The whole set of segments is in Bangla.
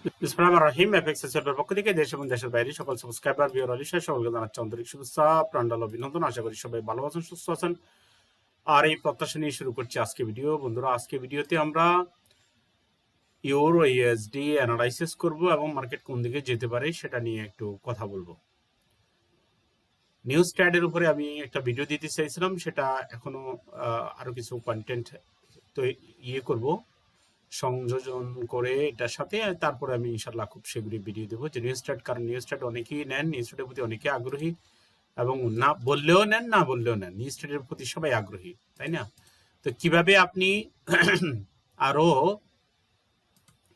বিসমিল্লাহির রহিম এফএক্স এর পক্ষ থেকে দেশ এবং দেশের বাইরে সকল সাবস্ক্রাইবার ভিউয়ার অলিশা সকলকে জানাচ্ছি আন্তরিক শুভেচ্ছা প্রাণঢাল অভিনন্দন। আশা করি সবাই ভালো আছেন, সুস্থ আছেন। আর এই প্রত্যাশা নিয়ে শুরু করছি আজকে ভিডিও। বন্ধুরা, আজকে ভিডিওতে আমরা ইউরো ইউএসডি অ্যানালাইসিস করব এবং মার্কেট কোন দিকে যেতে পারে সেটা নিয়ে একটু কথা বলবো। নিউজ ট্রেডের উপরে আমি একটা ভিডিও দিতে চাইছিলাম, সেটা এখনো আরো কিছু কন্টেন্ট তো করব, সংযোজন করে এটার সাথে। তারপরে আমি ইনশাল্লাহ খুব শীঘ্রই ভিডিও দেবো যে নিউজ স্টার্ট, কারণ নিউজ স্টার্ট অনেকেই নেন, নিউজ স্টার্টের প্রতি অনেকে আগ্রহী, এবং না বললেও নেন না বললেও নেন, নিউজ স্টার্টের প্রতি সবাই আগ্রহী, তাই না? তো কিভাবে আপনি আরো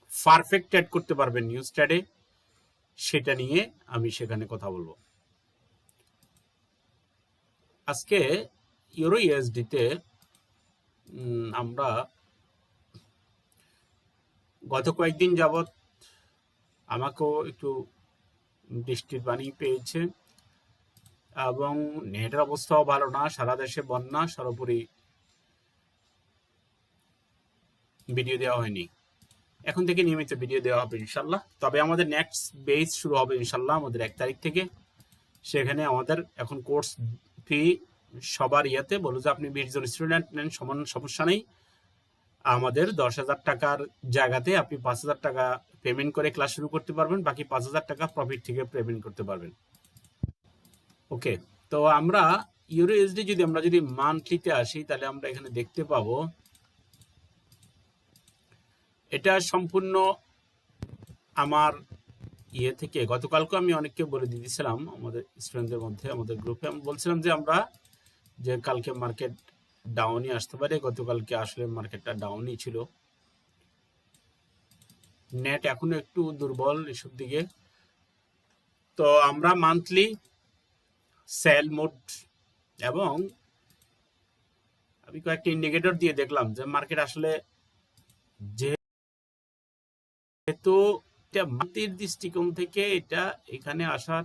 পারফেক্ট ট্রেড করতে পারবেন নিউজ স্টার্টে, সেটা নিয়ে আমি সেখানে কথা বলবো। আজকে ইউরো ইউএসডিতে আমরা গত কয়েকদিন যাবৎ আমাকেও একটু বৃষ্টির পানি পেয়েছে এবং নেটের অবস্থাও ভালো না, সারা দেশে বন্যা, সর্বোপরি ভিডিও দেওয়া হয়নি। এখন থেকে নিয়মিত ভিডিও দেওয়া হবে ইনশাল্লাহ। তবে আমাদের নেক্সট বেস শুরু হবে ইনশাল্লাহ আমাদের 1 তারিখ থেকে। সেখানে আমাদের এখন কোর্স ফি সবার ইয়াতে বলো যে আপনি 20 জন স্টুডেন্ট নেন, সমান সমস্যা নেই। আমাদের 10,000 টাকার জায়গাতে আপনি 5,000 টাকা পেমেন্ট করে ক্লাস শুরু করতে পারবেন, বাকি 5,000 টাকা প্রফিট থেকে পেমেন্ট করতে পারবেন। ওকে, তো আমরা ইউরো ইউএসডি যদি মান্থলিতে আসি, তাহলে আমরা এখানে দেখতে পাবো এটা সম্পূর্ণ আমার ইয়ে থেকে। গতকালকে আমি অনেককে বলে দিয়েছিলাম আমাদের স্টুডেন্টদের মধ্যে, আমাদের গ্রুপে আমি বলছিলাম যে কালকে মার্কেট ডাউনই আসতে পারে। গতকালকে আসলে মার্কেটটা ডাউনই ছিল, নেট এখনো একটু দুর্বল এসব দিকে। তো আমরা মান্থলি সেল মোড এবং আমি কয়েকটা ইন্ডিকেটর দিয়ে দেখলাম যে মার্কেট আসলে যেহেতু মান্থলির দৃষ্টিকোণ থেকে এটা এখানে আসার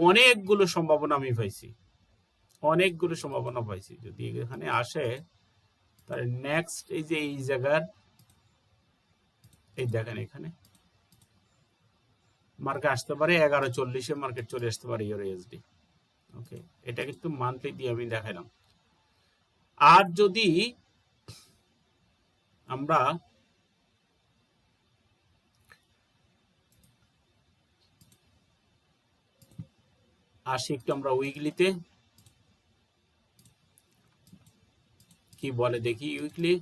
অনেকগুলো সম্ভাবনা আমি পাইছি, যদি এখানে আসে তাহলে নেক্সট এই জায়গার এই দেখেন এখানে মার্কেট আসতে পারে 1140-এ মার্কেট চলে আসতে পারে ইউরো ইউএসডি। ওকে, এটা কিন্তু মান্থলি দিয়ে আমি দেখাইলাম। আর যদি আমরা আসি একটু আমরা উইকলিতে কি বলে দেখি। উইকলি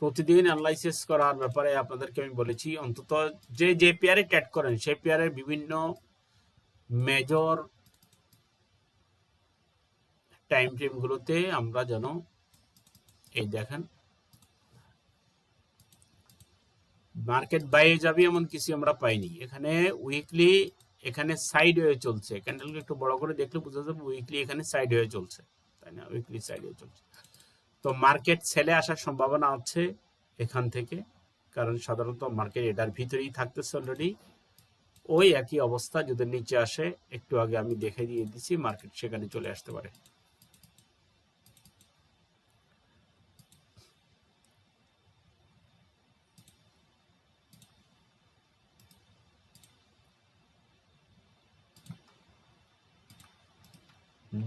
প্রতিদিন অ্যানালাইসিস করার ব্যাপারে আপনাদেরকে আমি বলেছি, অন্তত যে পেয়ারে ট্রেড করেন সেই পেয়ারের বিভিন্ন মেজর টাইম ফ্রেমগুলোতে আমরা যেন এই দেখেন মার্কেট বাইরে যাবে এমন কিছু আমরা পাইনি। এখানে উইকলি এখানে সাইড হয়ে চলছে, ক্যান্ডেলকে একটু বড় করে দেখলে বোঝা যাবে উইকলি এখানে সাইড হয়ে চলছে, তাই না? উইকলি সাইড হয়ে চলছে। তো মার্কেট ছেলে আসার সম্ভাবনা আছে এখান থেকে, কারণ সাধারণত মার্কেট এটার ভিতরেই থাকতেছে অলরেডি। ওই একই অবস্থা যদি নিচে আসে, একটু আগে আমি দেখে দিয়ে দিছি, মার্কেট সেখানে চলে আসতে পারে।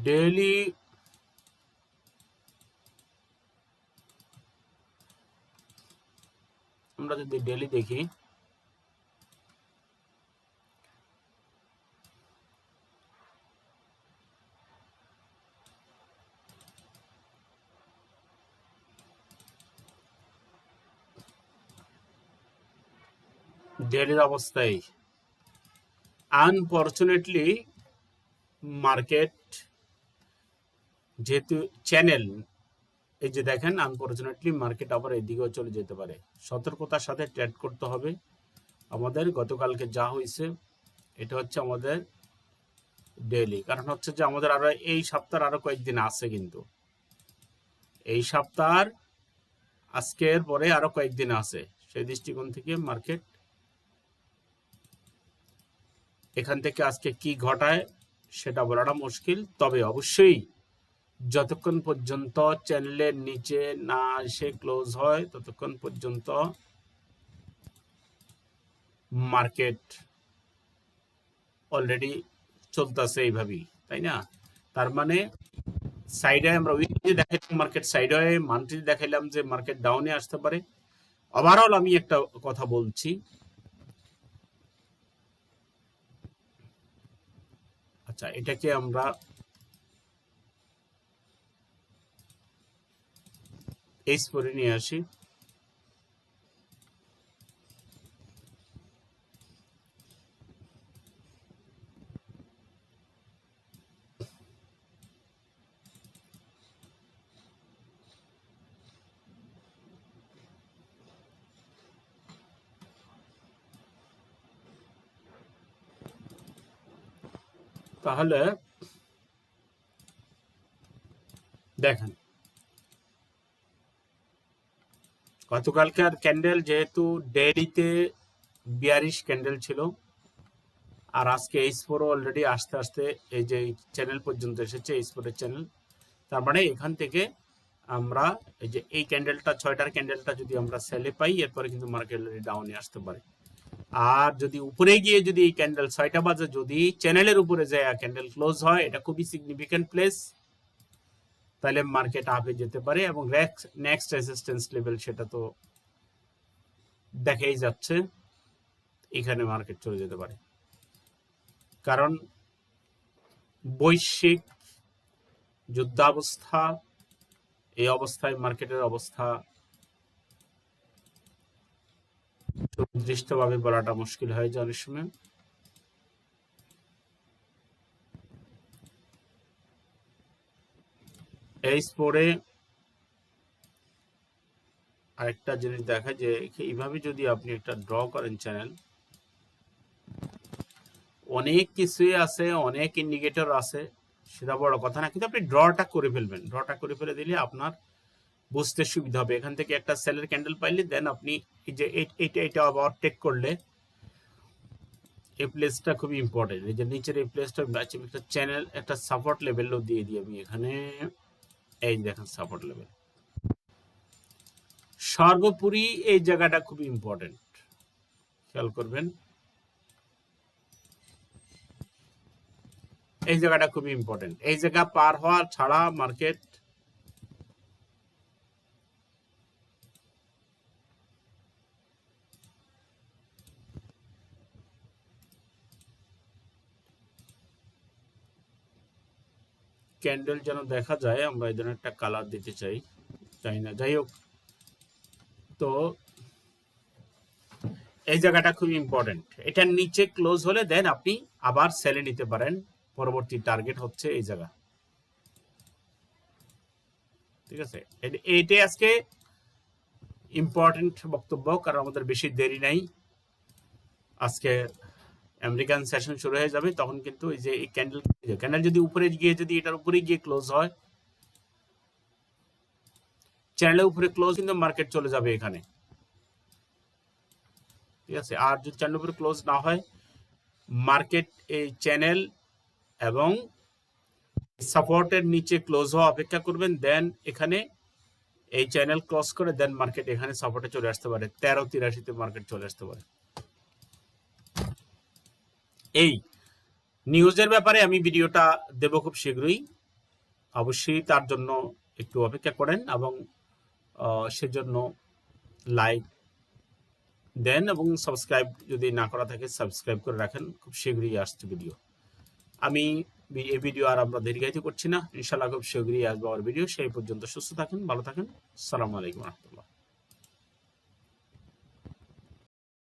ডেইলি আমরা যদি ডেইলি দেখি, ডেইলির অবস্থায় আনফরচুনেটলি মার্কেট যেহেতু চ্যানেল, এই যে দেখেন আনফরচুনেটলি মার্কেট আবার এদিকেও চলে যেতে পারে। সতর্কতার সাথে ট্রেড করতে হবে আমাদের। গতকালকে যা হয়েছে এটা হচ্ছে আমাদের ডেইলি, কারণ হচ্ছে যে আমাদের আরো এই সপ্তাহের আরো কয়েকদিন আছে, কিন্তু এই সপ্তাহের আজকের পরে আরো কয়েকদিন আছে। সেই দৃষ্টিকোণ থেকে মার্কেট এখান থেকে আজকে কি ঘটায় সেটা বলাটা মুশকিল। তবে অবশ্যই যতক্ষণ পর্যন্ত চ্যানেলের নিচে না এসে ক্লোজ হয় ততক্ষণ পর্যন্ত মার্কেট অলরেডি চলতেছে এইভাবেই, তাই না? তার মানে সাইডে আমরা উইকলি দেখাইলাম মার্কেট সাইড হয়ে, মান্থলি দেখাইলাম যে মার্কেট ডাউনে আসতে পারে। ওভারঅল আমি একটা কথা বলছি, আচ্ছা এটাকে আমরা এইচ পরে নিয়ে আসি। তাহলে দেখেন গতকালকার ক্যান্ডেল যেহেতু ডেইলিতে বিয়ারিশ ক্যান্ডেল ছিল, আর আজকে এইচ ফোর অলরেডি আস্তে আস্তে এই যে চ্যানেল পর্যন্ত এসেছে, এইচ ফোরের চ্যানেল। তার মানে এখান থেকে আমরা এই যে এই ক্যান্ডেলটা, 6টার ক্যান্ডেলটা যদি আমরা সেলে পাই, এরপরে কিন্তু মার্কেট ডাউনে আসতে পারে। আর যদি উপরে গিয়ে যদি এই ক্যান্ডেল 6টা বাজে যদি চ্যানেলের উপরে যায় ক্যান্ডেল ক্লোজ হয়, এটা খুবই সিগনিফিক্যান্ট প্লেস, তাহলে মার্কেট আপে যেতে পারে। এবং নেক্সট রেজিস্ট্যান্স লেভেল সেটা তো দেখাই যাচ্ছে, এখানে মার্কেট চলে যেতে পারে। কারণ বৈশ্বিক যুদ্ধাবস্থা, এই অবস্থায় মার্কেটের অবস্থা সুনির্দিষ্টভাবে বলাটা মুশকিল হয়ে যায় অনেক সময়। এই স্পোরে আরেকটা জিনিস দেখা যে এইভাবে যদি আপনি একটা ড্র করেন চ্যানেল, অনেক কিছুই আছে, অনেক ইন্ডিকেটর আছে, সেটা বড় কথা না, কিন্তু আপনি ড্রটা করে ফেলবেন। ড্রটা করে ফেলে দিলে আপনার বুঝতে সুবিধা হবে। এখান থেকে একটা সেলের ক্যান্ডেল পাইলে দেন আপনি এই যে এটা আবার টেক করলে, এই প্লেসটা খুবই ইম্পর্টেন্ট। এই যে নিচের এই প্লেসটা একটা চ্যানেল, একটা সাপোর্ট লেভেলও দিয়ে দিই আমি এখানে। এই দেখেন সাপোর্ট লেভেল, সর্বোপরি এই জায়গাটা খুবই ইম্পর্টেন্ট, খেয়াল করবেন। এই জায়গাটা খুবই ইম্পর্টেন্ট, এই জায়গা পার হওয়া ছাড়া মার্কেট ক্যান্ডেল যেন দেখা যায়, আমরা এই ধরনের একটা কালার দিতে চাই না, যাই হোক। তো এই জায়গাটা খুবই ইম্পর্টেন্ট, এটার নিচে ক্লোজ হলে দেন আপনি আবার সেলে নিতে পারেন। পরবর্তী টার্গেট হচ্ছে এই জায়গা, ঠিক আছে? এইটাই আজকে ইম্পর্টেন্ট বক্তব্য, কারণ আমাদের বেশি দেরি নাই। আজকে আমেরিকান সেশন শুরু হয়ে যাবে, তখন কিন্তু এই যে এই ক্যান্ডেল যদি উপরে গিয়ে, যদি এটার উপরে গিয়ে ক্লোজ হয়, চ্যানেলের উপরে ক্লোজ, কিন্তু মার্কেট চলে যাবে এখানে, ঠিক আছে? আর যদি চ্যানেলের উপরে ক্লোজ না হয়, মার্কেট এই চ্যানেল এবং সাপোর্টের নিচে ক্লোজ হওয়া অপেক্ষা করবেন, দেন এখানে এই চ্যানেল ক্রস করে দেন মার্কেট এখানে সাপোর্টে চলে আসতে পারে, 1383-তে মার্কেট চলে আসতে পারে। এই নিউজের ব্যাপারে আমি ভিডিওটা দেব খুব শীঘ্রই, অবশ্যই তার জন্য একটু অপেক্ষা করেন, এবং সেজন্য লাইক দেন এবং সাবস্ক্রাইব যদি না করা থাকে সাবস্ক্রাইব করে রাখেন, খুব শীঘ্রই আসছে ভিডিও। আমি এই ভিডিও আর আমরা দীর্ঘায়িত করছি না, ইনশাল্লাহ খুব শীঘ্রই আসবে আমার ভিডিও। সেই পর্যন্ত সুস্থ থাকেন, ভালো থাকেন, আসসালামু আলাইকুম রহমতুল্লাহ।